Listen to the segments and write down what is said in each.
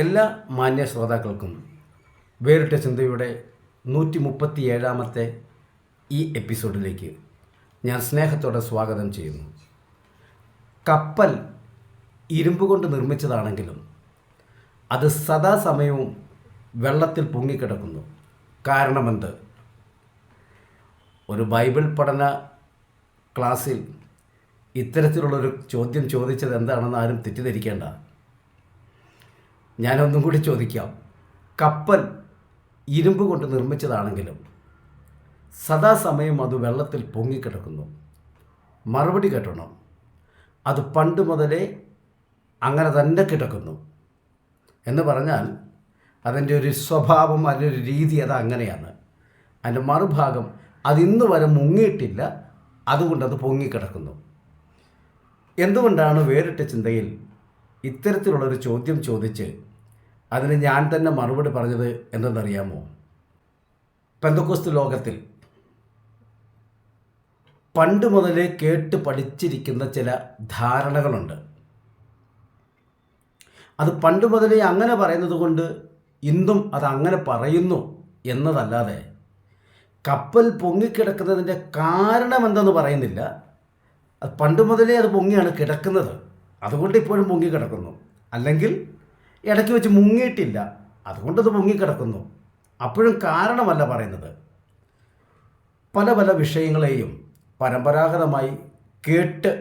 എല്ലാ മാന്യ ശ്രോതാക്കൾക്കും വേറിട്ട ചിന്തയുടെ 137ാമത്തെ ഈ എപ്പിസോഡിലേക്ക് ഞാൻ സ്നേഹത്തോടെ സ്വാഗതം ചെയ്യുന്നു. കപ്പൽ ഇരുമ്പ് കൊണ്ട് നിർമ്മിച്ചതാണെങ്കിലും അത് സദാസമയവും വെള്ളത്തിൽ പൊങ്ങിക്കിടക്കുന്നു. കാരണമെന്ത്? ഒരു ബൈബിൾ പഠന ക്ലാസ്സിൽ ഇത്തരത്തിലുള്ളൊരു ചോദ്യം ചോദിച്ചത് എന്താണെന്ന് ആരും തെറ്റിദ്ധരിക്കേണ്ട. ഞാനൊന്നും കൂടി ചോദിക്കാം. കപ്പൽ ഇരുമ്പ് കൊണ്ട് നിർമ്മിച്ചതാണെങ്കിലും സദാസമയം അത് വെള്ളത്തിൽ പൊങ്ങിക്കിടക്കുന്നു. മറുപടി കേട്ടണം. അത് പണ്ട് മുതലേ അങ്ങനെ തന്നെ കിടക്കുന്നു എന്ന് പറഞ്ഞാൽ അതിൻ്റെ ഒരു സ്വഭാവം, അതിൻ്റെ ഒരു രീതി അത് അങ്ങനെയാണ്. അതിൻ്റെ മറുഭാഗം അതിന്ന് വരെ മുങ്ങിയിട്ടില്ല, അതുകൊണ്ടത് പൊങ്ങിക്കിടക്കുന്നു. എന്തുകൊണ്ടാണ് വേറിട്ട ചിന്തയിൽ ഇത്തരത്തിലുള്ളൊരു ചോദ്യം ചോദിച്ച് അതിന് ഞാൻ തന്നെ മറുപടി പറഞ്ഞത് എന്തെന്നറിയാമോ? പെന്തക്കോസ്ത് ലോകത്തിൽ പണ്ട് മുതലേ കേട്ട് പഠിച്ചിരിക്കുന്ന ചില ധാരണകളുണ്ട്. അത് പണ്ട് മുതലേ അങ്ങനെ പറയുന്നത് കൊണ്ട് ഇന്നും അത് അങ്ങനെ പറയുന്നു എന്നതല്ലാതെ കപ്പൽ പൊങ്ങിക്കിടക്കുന്നതിൻ്റെ കാരണം എന്തെന്ന് പറയുന്നില്ല. അത് പണ്ട് മുതലേ അത് പൊങ്ങിയാണ് കിടക്കുന്നത്, അതുകൊണ്ട് ഇപ്പോഴും പൊങ്ങിക്കിടക്കുന്നു. അല്ലെങ്കിൽ ഇടയ്ക്ക് വെച്ച് മുങ്ങിയിട്ടില്ല, അതുകൊണ്ടത് പൊങ്ങിക്കിടക്കുന്നു. അപ്പോഴും കാരണമല്ല പറയുന്നത്. പല പല വിഷയങ്ങളെയും പരമ്പരാഗതമായി കേട്ട്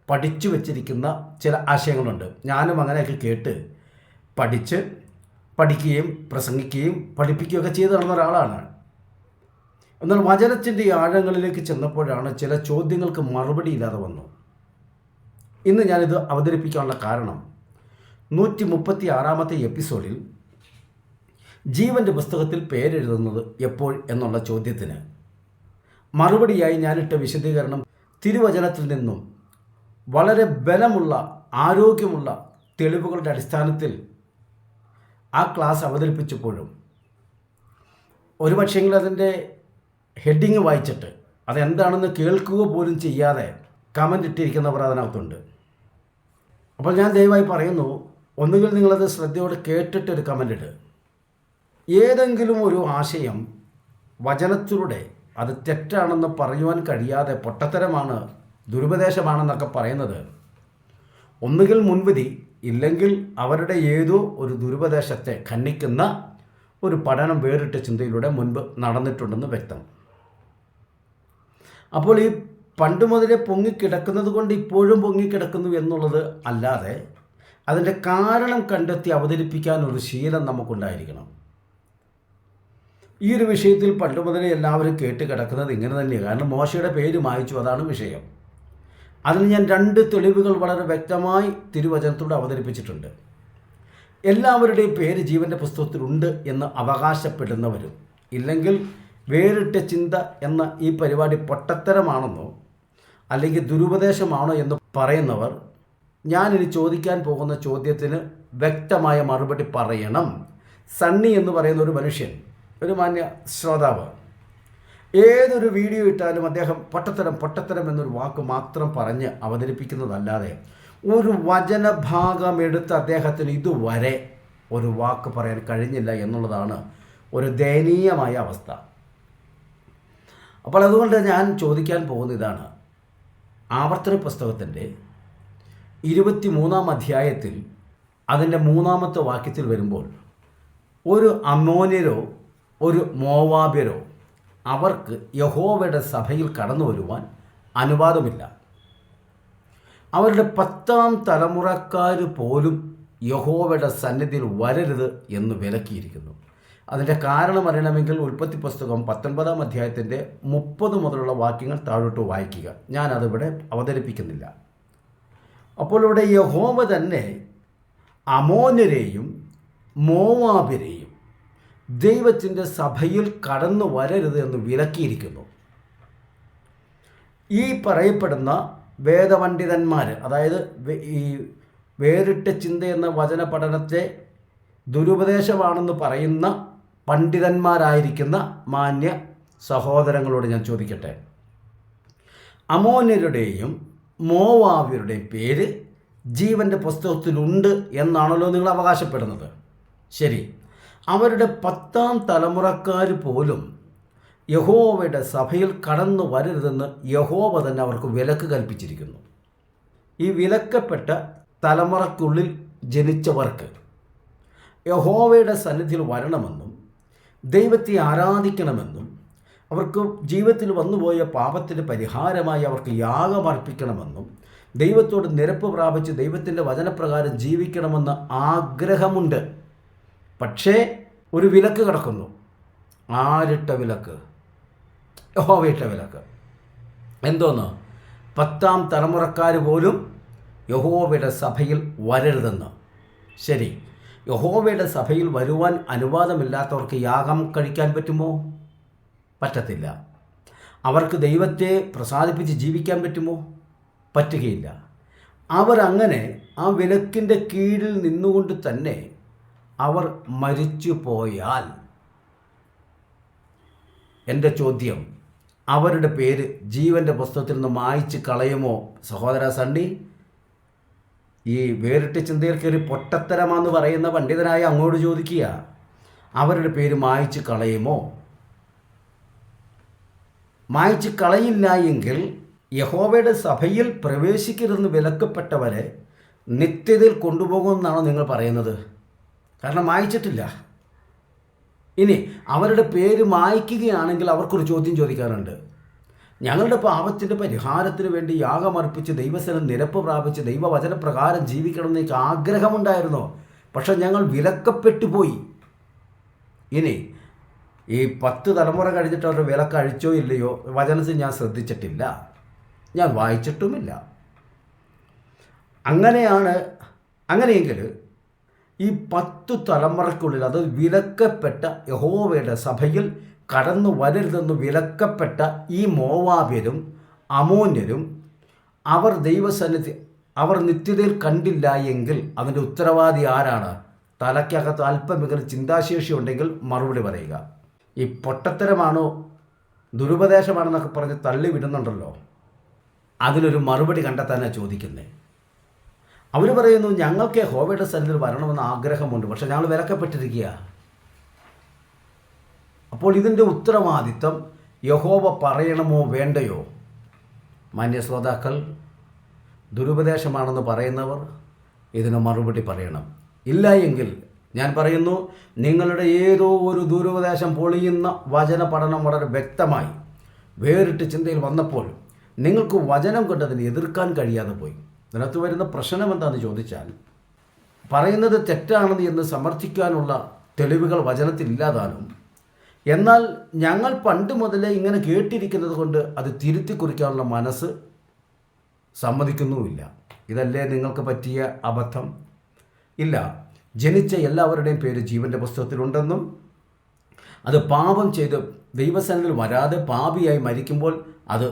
പഠിച്ചു വച്ചിരിക്കുന്ന ചില ആശയങ്ങളുണ്ട്. ഞാനും അങ്ങനെയൊക്കെ കേട്ട് പഠിക്കുകയും പ്രസംഗിക്കുകയും പഠിപ്പിക്കുകയൊക്കെ ചെയ്തു നടന്ന ഒരാളാണ്. എന്നാൽ വചനത്തിൻ്റെ ആഴങ്ങളിലേക്ക് ചെന്നപ്പോഴാണ് ചില ചോദ്യങ്ങൾക്ക് മറുപടി ഇല്ലാതെ വന്നു. ഇന്ന് ഞാനിത് അവതരിപ്പിക്കാനുള്ള കാരണം 136ാമത്തെ എപ്പിസോഡിൽ ജീവൻ്റെ പുസ്തകത്തിൽ പേരെഴുതുന്നത് എപ്പോൾ എന്നുള്ള ചോദ്യത്തിന് മറുപടിയായി ഞാനിട്ട വിശദീകരണം തിരുവചനത്തിൽ നിന്നും വളരെ ബലമുള്ള ആരോഗ്യമുള്ള തെളിവുകളുടെ അടിസ്ഥാനത്തിൽ ആ ക്ലാസ് അവതരിപ്പിച്ചപ്പോഴും ഒരുപക്ഷെങ്കിൽ അതിൻ്റെ ഹെഡിങ് വായിച്ചിട്ട് അതെന്താണെന്ന് കേൾക്കുക പോലും ചെയ്യാതെ കമൻ്റ് ഇട്ടിരിക്കുന്നവർ അതിനകത്തുണ്ട്. അപ്പോൾ ഞാൻ ദയവായി പറയുന്നു, ഒന്നുകിൽ നിങ്ങളത് ശ്രദ്ധയോടെ കേട്ടിട്ടൊരു കമൻ്റ് ഇട്. ഏതെങ്കിലും ഒരു ആശയം വചനത്തിലൂടെ അത് തെറ്റാണെന്ന് പറയുവാൻ കഴിയാതെ പൊട്ടത്തരമാണ്, ദുരുപദേശമാണെന്നൊക്കെ പറയുന്നത് ഒന്നുകിൽ മുൻവിധി, ഇല്ലെങ്കിൽ അവരുടെ ഏതോ ഒരു ദുരുപദേശത്തെ ഖണ്ഡിക്കുന്ന ഒരു പഠനം വേറിട്ട ചിന്തയിലൂടെ മുൻപ് നടന്നിട്ടുണ്ടെന്ന് വ്യക്തം. അപ്പോൾ ഈ പണ്ട് മുതലേ പൊങ്ങിക്കിടക്കുന്നത് കൊണ്ട് ഇപ്പോഴും പൊങ്ങിക്കിടക്കുന്നു എന്നുള്ളത് അല്ലാതെ അതിൻ്റെ കാരണം കണ്ടെത്തി അവതരിപ്പിക്കാൻ ഒരു ശീലം നമുക്കുണ്ടായിരിക്കണം. ഈ ഒരു വിഷയത്തിൽ പണ്ട് മുതലേ എല്ലാവരും കേട്ട് കിടക്കുന്നത് ഇങ്ങനെ തന്നെയാണ്. കാരണം മോശയുടെ പേര് മായ്ച്ചു, അതാണ് വിഷയം. അതിന് ഞാൻ 2 തെളിവുകൾ വളരെ വ്യക്തമായി തിരുവചനത്തിലൂടെ അവതരിപ്പിച്ചിട്ടുണ്ട്. എല്ലാവരുടെയും പേര് ജീവൻ്റെ പുസ്തകത്തിലുണ്ട് എന്ന് അവകാശപ്പെടുന്നവരും, ഇല്ലെങ്കിൽ വേറിട്ട ചിന്ത എന്ന ഈ പരിപാടി പൊട്ടത്തരമാണെന്നോ അല്ലെങ്കിൽ ദുരുപദേശമാണോ എന്ന് പറയുന്നവർ ഞാനിനി ചോദിക്കാൻ പോകുന്ന ചോദ്യത്തിന് വ്യക്തമായ മറുപടി പറയണം. സണ്ണി എന്ന് പറയുന്ന ഒരു മനുഷ്യൻ, ഒരു മാന്യ ശ്രോതാവ്, ഏതൊരു വീഡിയോ ഇട്ടാലും അദ്ദേഹം പൊട്ടത്തരം എന്നൊരു വാക്ക് മാത്രം പറഞ്ഞ് അവതരിപ്പിക്കുന്നതല്ലാതെ ഒരു വചനഭാഗം എടുത്ത് അദ്ദേഹത്തിന് ഇതുവരെ ഒരു വാക്ക് പറയാൻ കഴിഞ്ഞില്ല എന്നുള്ളതാണ് ഒരു ദയനീയമായ അവസ്ഥ. അപ്പോൾ അതുകൊണ്ട് ഞാൻ ചോദിക്കാൻ പോകുന്ന ഇതാണ്. ആവർത്തന പുസ്തകത്തിൻ്റെ 23ാം അധ്യായത്തിൽ അതിൻ്റെ 3ാമത്തെ വാക്യത്തിൽ വരുമ്പോൾ ഒരു അമ്മോന്യരോ ഒരു മോവാബ്യരോ അവർക്ക് യഹോവയുടെ സഭയിൽ കടന്നു വരുവാൻ അനുവാദമില്ല. അവരുടെ 10ാം തലമുറക്കാർ പോലും യഹോവയുടെ സന്നിധിയിൽ വരരുത് എന്ന് വിലക്കിയിരിക്കുന്നു. അതിൻ്റെ കാരണം അറിയണമെങ്കിൽ ഉൽപ്പത്തി പുസ്തകം 19ാം അധ്യായത്തിൻ്റെ 30 മുതലുള്ള വാക്യങ്ങൾ താഴോട്ട് വായിക്കുക. ഞാനതിവിടെ അവതരിപ്പിക്കുന്നില്ല. അപ്പോൾ ഇവിടെ യഹോവ തന്നെ അമോന്യരെയും മോവാബ്യരെയും ദൈവത്തിൻ്റെ സഭയിൽ കടന്നു വരരുത് എന്ന് വിലക്കിയിരിക്കുന്നു. ഈ പറയപ്പെടുന്ന വേദപണ്ഡിതന്മാർ, അതായത് ഈ വേറിട്ട ചിന്ത എന്ന വചന പഠനത്തെ ദുരുപദേശമാണെന്ന് പറയുന്ന പണ്ഡിതന്മാരായിരിക്കുന്ന മാന്യ സഹോദരങ്ങളോട് ഞാൻ ചോദിക്കട്ടെ, അമോന്യരുടെയും മോവാബ്യരുടെയും പേര് ജീവൻ്റെ പുസ്തകത്തിലുണ്ട് എന്നാണല്ലോ നിങ്ങൾ അവകാശപ്പെടുന്നത്. ശരി, അവരുടെ 10ാം തലമുറക്കാർ പോലും യഹോവയുടെ സഭയിൽ കടന്നു വരരുതെന്ന് യഹോവ തന്നെ അവർക്ക് വിലക്ക് കൽപ്പിച്ചിരിക്കുന്നു. ഈ വിലക്കപ്പെട്ട തലമുറയ്ക്കുള്ളിൽ ജനിച്ചവർക്ക് യഹോവയുടെ സന്നിധിയിൽ വരണമെന്നും ദൈവത്തെ ആരാധിക്കണമെന്നും അവർക്ക് ജീവിതത്തിൽ വന്നുപോയ പാപത്തിന് പരിഹാരമായി അവർക്ക് യാഗമർപ്പിക്കണമെന്നും ദൈവത്തോട് നിരപ്പ് പ്രാപിച്ച് ദൈവത്തിൻ്റെ വചനപ്രകാരം ജീവിക്കണമെന്ന ആഗ്രഹമുണ്ട്. പക്ഷേ ഒരു വിലക്ക് കിടക്കുന്നു. ആരിട്ട വിലക്ക്? യഹോവയിട്ട വിലക്ക്. എന്തോന്ന്? 10ാം തലമുറക്കാർ പോലും യഹോവയുടെ സഭയിൽ വരരുതെന്ന്. ശരി, യഹോവയുടെ സഭയിൽ വരുവാൻ അനുവാദമില്ലാത്തവർക്ക് യാഗം കഴിക്കാൻ പറ്റുമോ? പറ്റത്തില്ല. അവർക്ക് ദൈവത്തെ പ്രസാദിപ്പിച്ച് ജീവിക്കാൻ പറ്റുമോ? പറ്റുകയില്ല. അവരങ്ങനെ ആ വിലക്കിൻ്റെ കീഴിൽ നിന്നുകൊണ്ട് തന്നെ അവർ മരിച്ചു പോയാൽ, എൻ്റെ ചോദ്യം, അവരുടെ പേര് ജീവൻ്റെ പുസ്തകത്തിൽ നിന്ന് മായ്ച്ച് കളയുമോ? സഹോദര സണ്ണി, ഈ വേറിട്ട ചിന്തയിൽ കയറി പൊട്ടത്തരമാണെന്ന് പറയുന്ന പണ്ഡിതനായ അങ്ങോട്ട് ചോദിക്കുക, അവരുടെ പേര് മായ്ച്ച് കളയുമോ? മായ്ച്ച് കളയില്ല എങ്കിൽ യഹോവയുടെ സഭയിൽ പ്രവേശിക്കരുതെന്ന് വിലക്കപ്പെട്ടവരെ നിത്യതയിൽ കൊണ്ടുപോകുമെന്നാണോ നിങ്ങൾ പറയുന്നത്? കാരണം മായ്ച്ചിട്ടില്ല. ഇനി അവരുടെ പേര് മായ്ക്കുകയാണെങ്കിൽ അവർക്കൊരു ചോദ്യം ചോദിക്കാറുണ്ട്. ഞങ്ങളുടെ പാപത്തിൻ്റെ പരിഹാരത്തിന് വേണ്ടി യാഗമർപ്പിച്ച് ദൈവസനം നിരപ്പ് പ്രാപിച്ച് ദൈവവചനപ്രകാരം ജീവിക്കണമെന്ന് എനിക്ക് ആഗ്രഹമുണ്ടായിരുന്നു, പക്ഷെ ഞങ്ങൾ വിലക്കപ്പെട്ടു പോയി. ഇനി ഈ 10 തലമുറ കഴിഞ്ഞിട്ട് അവരുടെ വിലക്ക് അഴിച്ചോ ഇല്ലയോ വചനത്തിൽ ഞാൻ ശ്രദ്ധിച്ചിട്ടില്ല, ഞാൻ വായിച്ചിട്ടുമില്ല. അങ്ങനെയെങ്കിൽ ഈ 10 തലമുറയ്ക്കുള്ളിൽ, അത് വിലക്കപ്പെട്ട യഹോവയുടെ സഭയിൽ കടന്നു വരരുതെന്ന് വിലക്കപ്പെട്ട ഈ മോവാബ്യരും അമോന്യരും അവർ നിത്യതയിൽ കണ്ടില്ല എങ്കിൽ അതിൻ്റെ ഉത്തരവാദി ആരാണ്? തലയ്ക്കകത്ത് അല്പമെങ്കിലും ചിന്താശേഷി ഉണ്ടെങ്കിൽ മറുപടി പറയുക. ഈ പൊട്ടത്തരമാണോ ദുരുപദേശമാണെന്നൊക്കെ പറഞ്ഞ് തള്ളി വിടുന്നുണ്ടല്ലോ, അതിനൊരു മറുപടി കണ്ടെത്താനാണ് ചോദിക്കുന്നത്. അവർ പറയുന്നു, ഞങ്ങൾക്ക് യഹോവയുടെ സന്നിധിയിൽ വരണമെന്ന് ആഗ്രഹമുണ്ട്, പക്ഷെ ഞങ്ങൾ വിലക്കപ്പെട്ടിരിക്കുക. അപ്പോൾ ഇതിൻ്റെ ഉത്തരവാദിത്തം യഹോവ പറയണമോ വേണ്ടയോ? മാന്യ ശ്രോതാക്കൾ, ദുരുപദേശമാണെന്ന് പറയുന്നവർ ഇതിന് മറുപടി പറയണം. ഇല്ല എങ്കിൽ ഞാൻ പറയുന്നു, നിങ്ങളുടെ ഏതോ ഒരു ദുരുപദേശം പൊളിയുന്ന വചന പഠനം വളരെ വ്യക്തമായി വേറിട്ട് ചിന്തയിൽ വന്നപ്പോൾ നിങ്ങൾക്ക് വചനം കൊണ്ടതിനെ എതിർക്കാൻ കഴിയാതെ പോയി. ഇതിനകത്ത് വരുന്ന പ്രശ്നം എന്താണെന്ന് ചോദിച്ചാൽ, പറയുന്നത് തെറ്റാണെന്ന് എന്ന് സമർത്ഥിക്കാനുള്ള തെളിവുകൾ വചനത്തിൽ ഇല്ലാതാനും, എന്നാൽ ഞങ്ങൾ പണ്ട് മുതലേ ഇങ്ങനെ കേട്ടിരിക്കുന്നത് കൊണ്ട് അത് തിരുത്തി കുറിക്കാനുള്ള മനസ്സ് സമ്മതിക്കുന്നുമില്ല. ഇതല്ലേ നിങ്ങൾക്ക് പറ്റിയ അബദ്ധം? ഇല്ല, ജനിച്ച എല്ലാവരുടെയും പേര് ജീവൻ്റെ പുസ്തകത്തിലുണ്ടെന്നും അത് പാപം ചെയ്ത് ദൈവസന്നിധിയിൽ വരാതെ പാപിയായി മരിക്കുമ്പോൾ അത്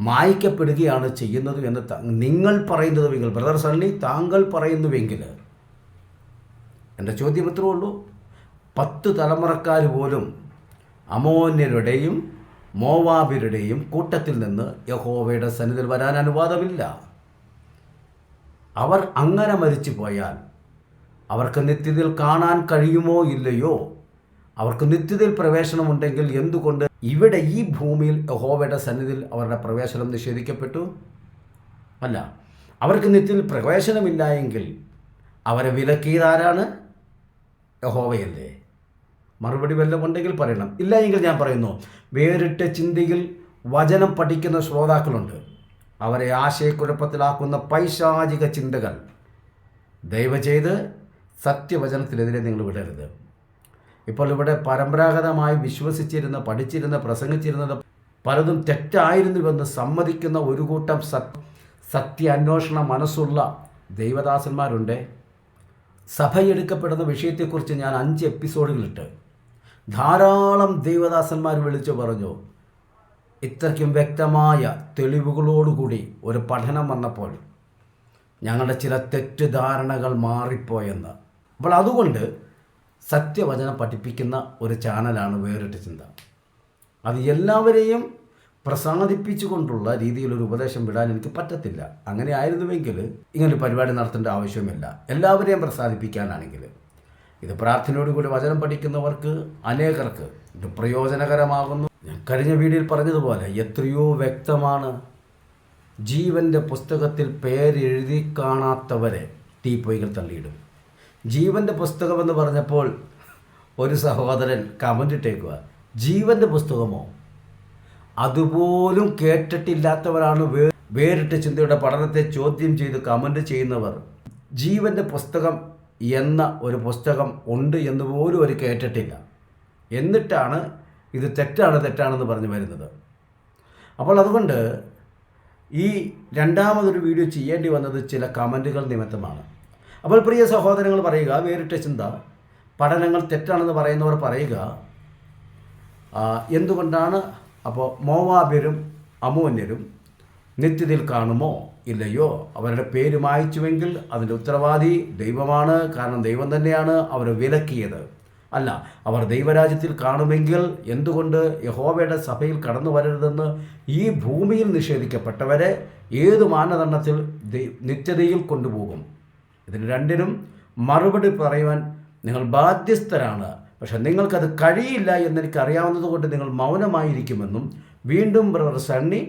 മായ്ക്കപ്പെടുകയാണ് ചെയ്യുന്നത് എന്ന് നിങ്ങൾ പറയുന്നതുവെങ്കിൽ, ബ്രദർ സണ്ണി താങ്കൾ പറയുന്നുവെങ്കിൽ, എൻ്റെ ചോദ്യം ഇത്രേ ഉള്ളൂ. 10 തലമുറക്കാർ പോലും അമോന്യരുടെയും മോവാബിയരുടെയും കൂട്ടത്തിൽ നിന്ന് യഹോവയുടെ സന്നിധിയിൽ വരാൻ അനുവാദമില്ല. അവർ അങ്ങനെ മരിച്ചു പോയാൽ അവർക്ക് നിത്യതയിൽ കാണാൻ കഴിയുമോ ഇല്ലയോ? അവർക്ക് നിത്യതയിൽ പ്രവേശനമുണ്ടെങ്കിൽ എന്തുകൊണ്ട് ഇവിടെ ഈ ഭൂമിയിൽ യഹോവയുടെ സന്നിധിയിൽ അവരുടെ പ്രവേശനം നിഷേധിക്കപ്പെട്ടു? അല്ല, അവർക്ക് നിത്യതയിൽ പ്രവേശനമില്ല എങ്കിൽ അവരെ വിലക്കിയതാരാണ്? യഹോവയല്ലേ? മറുപടി വല്ലതും ഉണ്ടെങ്കിൽ പറയണം. ഇല്ല എങ്കിൽ ഞാൻ പറയുന്നു, വേറിട്ട ചിന്തയിൽ വചനം പഠിക്കുന്ന ശ്രോതാക്കളുണ്ട്, അവരെ ആശയക്കുഴപ്പത്തിലാക്കുന്ന പൈശാചിക ചിന്തകൾ ദയവ് ചെയ്ത് സത്യവചനത്തിനെതിരെ നിങ്ങൾ വിടരുത്. ഇപ്പോൾ ഇവിടെ പരമ്പരാഗതമായി വിശ്വസിച്ചിരുന്ന, പഠിച്ചിരുന്ന, പ്രസംഗിച്ചിരുന്നത് പലതും തെറ്റായിരുന്നുവെന്ന് സമ്മതിക്കുന്ന ഒരു കൂട്ടം സത്യാന്വേഷണ മനസ്സുള്ള ദൈവദാസന്മാരുണ്ട്. സഭയെടുക്കപ്പെടുന്ന വിഷയത്തെക്കുറിച്ച് ഞാൻ 5 എപ്പിസോഡുകളിട്ട് ധാരാളം ദൈവദാസന്മാർ വിളിച്ചു പറഞ്ഞു. ഇത്രയ്ക്കും വ്യക്തമായ തെളിവുകളോടുകൂടി ഒരു പഠനം വന്നപ്പോൾ ഞങ്ങളുടെ ചില തെറ്റിദ്ധാരണകൾ മാറിപ്പോയെന്ന്. അപ്പോൾ അതുകൊണ്ട് സത്യവചനം പഠിപ്പിക്കുന്ന ഒരു ചാനലാണ് വേറിട്ട ചിന്ത. അത് എല്ലാവരെയും പ്രസാദിപ്പിച്ചുകൊണ്ടുള്ള രീതിയിലൊരു ഉപദേശം വിടാൻ എനിക്ക് പറ്റത്തില്ല. അങ്ങനെ ആയിരുന്നുവെങ്കിൽ ഇങ്ങനൊരു പരിപാടി നടത്തേണ്ട ആവശ്യമില്ല. എല്ലാവരെയും പ്രസാദിപ്പിക്കാനാണെങ്കിൽ ഇത് പ്രാർത്ഥനയോടുകൂടി വചനം പഠിക്കുന്നവർക്ക് അനേകർക്ക് ഇത് പ്രയോജനകരമാകുന്നു. ഞാൻ കഴിഞ്ഞ വീഡിയോയിൽ പറഞ്ഞതുപോലെ എത്രയോ വ്യക്തമാണ്. ജീവൻ്റെ പുസ്തകത്തിൽ പേരെഴുതി കാണാത്തവരെ തീപ്പൊയ്കൾ തള്ളിയിടും. ജീവൻ്റെ പുസ്തകമെന്ന് പറഞ്ഞപ്പോൾ ഒരു സഹോദരൻ കമൻ്റ് ഇട്ടേക്കുക, ജീവൻ്റെ പുസ്തകമോ? അതുപോലും കേട്ടിട്ടില്ലാത്തവരാണ് വേറിട്ട ചിന്തയുടെ പഠനത്തെ ചോദ്യം ചെയ്ത് കമൻ്റ് ചെയ്യുന്നവർ. ജീവൻ്റെ പുസ്തകം എന്ന ഒരു പുസ്തകം ഉണ്ട് എന്ന് പോലും അവർ കേട്ടിട്ടില്ല. എന്നിട്ടാണ് ഇത് തെറ്റാണെന്ന് പറഞ്ഞു വരുന്നത്. അപ്പോൾ അതുകൊണ്ട് ഈ രണ്ടാമതൊരു വീഡിയോ ചെയ്യേണ്ടി വന്നത് ചില കമൻറ്റുകൾ നിമിത്തമാണ്. അപ്പോൾ പ്രിയ സഹോദരങ്ങൾ പറയുക, വേറിട്ട ചിന്ത പഠനങ്ങൾ തെറ്റാണെന്ന് പറയുന്നവർ പറയുക, എന്തുകൊണ്ടാണ് അപ്പോൾ മോവാബ്യരും അമ്മോന്യരും നിത്യതയിൽ കാണുമോ ഇല്ലയോ? അവരുടെ പേര് മായ്ച്ചുവെങ്കിൽ അതിൻ്റെ ഉത്തരവാദി ദൈവമാണ്. കാരണം ദൈവം തന്നെയാണ് അവരെ വിലക്കിയത്. അല്ല, അവർ ദൈവരാജ്യത്തിൽ കാണുമെങ്കിൽ എന്തുകൊണ്ട് യഹോവയുടെ സഭയിൽ കടന്നു വരരുതെന്ന് ഈ ഭൂമിയിൽ നിഷേധിക്കപ്പെട്ടവരെ ഏതു മാനദണ്ഡത്തിൽ നിത്യതയിൽ കൊണ്ടുപോകും? ഇതിന് രണ്ടിനും മറുപടി പറയുവാൻ നിങ്ങൾ ബാധ്യസ്ഥരാണ്. പക്ഷെ നിങ്ങൾക്കത് കഴിയില്ല എന്നെനിക്കറിയാവുന്നതുകൊണ്ട് നിങ്ങൾ മൗനമായിരിക്കുമെന്നും വീണ്ടും ബ്രദർ സണ്ണി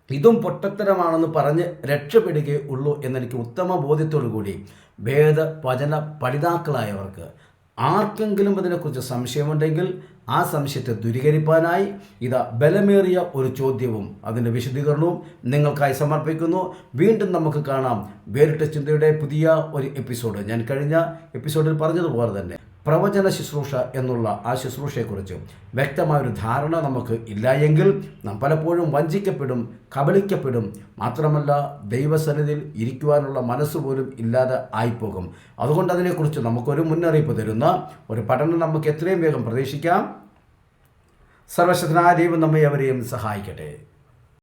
ഇതും പൊട്ടത്തരമാണെന്ന് പറഞ്ഞ് രക്ഷപ്പെടുകയുള്ളൂ എന്നെനിക്ക് ഉത്തമ ബോധ്യത്തോടു കൂടി വേദവചന പഠിതാക്കളായവർക്ക് ആർക്കെങ്കിലും അതിനെക്കുറിച്ച് സംശയമുണ്ടെങ്കിൽ ആ സംശയത്തെ ദൂരീകരിക്കാനായി ഇതാ ബലമേറിയ ഒരു ചോദ്യവും അതിൻ്റെ വിശദീകരണവും നിങ്ങൾക്കായി സമർപ്പിക്കുന്നു. വീണ്ടും നമുക്ക് കാണാം വേറിട്ട ചിന്തയുടെ പുതിയ ഒരു എപ്പിസോഡ്. ഞാൻ കഴിഞ്ഞ എപ്പിസോഡിൽ പറഞ്ഞതുപോലെ തന്നെ പ്രവചന ശുശ്രൂഷ എന്നുള്ള ആ ശുശ്രൂഷയെക്കുറിച്ച് വ്യക്തമായൊരു ധാരണ നമുക്ക് ഇല്ല എങ്കിൽ നാം പലപ്പോഴും വഞ്ചിക്കപ്പെടും, കബളിക്കപ്പെടും. മാത്രമല്ല ദൈവസന്നിധിയിൽ ഇരിക്കുവാനുള്ള മനസ്സുപോലും ഇല്ലാതെ ആയിപ്പോകും. അതുകൊണ്ട് അതിനെക്കുറിച്ച് നമുക്കൊരു മുന്നറിയിപ്പ് തരുന്ന ഒരു പഠനം നമുക്ക് എത്രയും വേഗം പ്രതീക്ഷിക്കാം. സർവശക്തനായ ദൈവം നമ്മെ അവരെയും സഹായിക്കട്ടെ.